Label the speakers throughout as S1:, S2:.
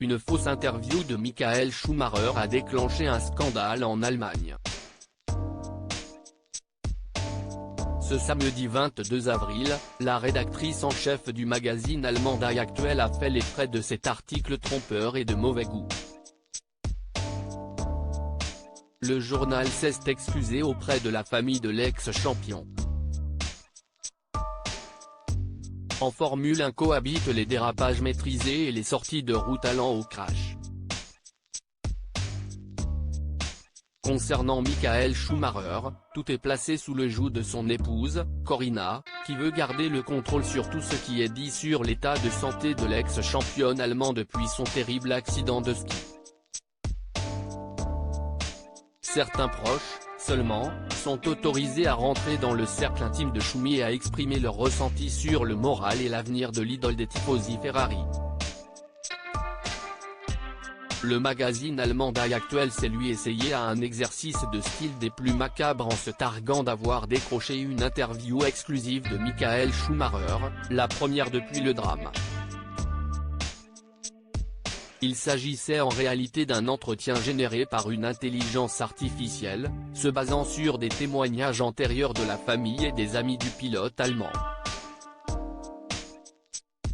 S1: une fausse interview de Michael Schumacher a déclenché un scandale en Allemagne. Ce samedi 22 avril, la rédactrice en chef du magazine allemand Die Aktuell a fait les frais de cet article trompeur et de mauvais goût. Le journal s'est excusé auprès de la famille de l'ex-champion. En Formule 1 cohabitent les dérapages maîtrisés et les sorties de route allant au crash. Concernant Michael Schumacher, tout est placé sous le joug de son épouse, Corinna, qui veut garder le contrôle sur tout ce qui est dit sur l'état de santé de l'ex-championne allemand depuis son terrible accident de ski. Certains proches, seulement, sont autorisés à rentrer dans le cercle intime de Schumi et à exprimer leur ressenti sur le moral et l'avenir de l'idole des tifosi Ferrari. Le magazine allemand Die Aktuell s'est lui essayé à un exercice de style des plus macabres en se targuant d'avoir décroché une interview exclusive de Michael Schumacher, la première depuis le drame. Il s'agissait en réalité d'un entretien généré par une intelligence artificielle, se basant sur des témoignages antérieurs de la famille et des amis du pilote allemand.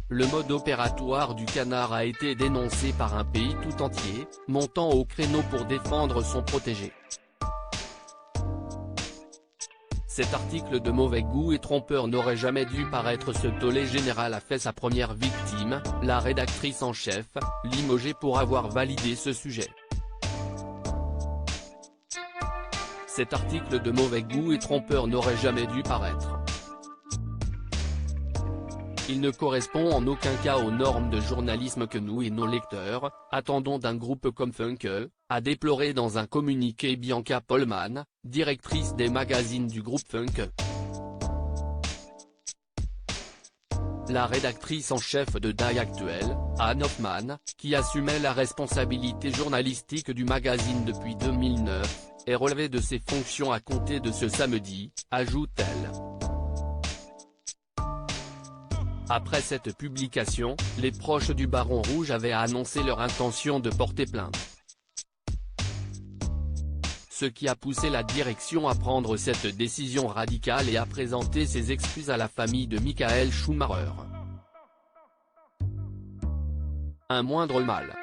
S1: Le mode opératoire du canard a été dénoncé par un pays tout entier, montant au créneau pour défendre son protégé. Cet article de mauvais goût et trompeur n'aurait jamais dû paraître. Ce tollé général a fait sa première victime, la rédactrice en chef, limogée pour avoir validé ce sujet. Cet article de mauvais goût et trompeur n'aurait jamais dû paraître. Il ne correspond en aucun cas aux normes de journalisme que nous et nos lecteurs attendons d'un groupe comme Funke, a déploré dans un communiqué Bianca Pollmann, directrice des magazines du groupe Funke. La rédactrice en chef de Die Aktuell, Anne Hoffmann, qui assumait la responsabilité journalistique du magazine depuis 2009, est relevée de ses fonctions à compter de ce samedi, ajoute-t-elle. Après cette publication, les proches du Baron Rouge avaient annoncé leur intention de porter plainte. Ce qui a poussé la direction à prendre cette décision radicale et à présenter ses excuses à la famille de Michael Schumacher. Un moindre mal.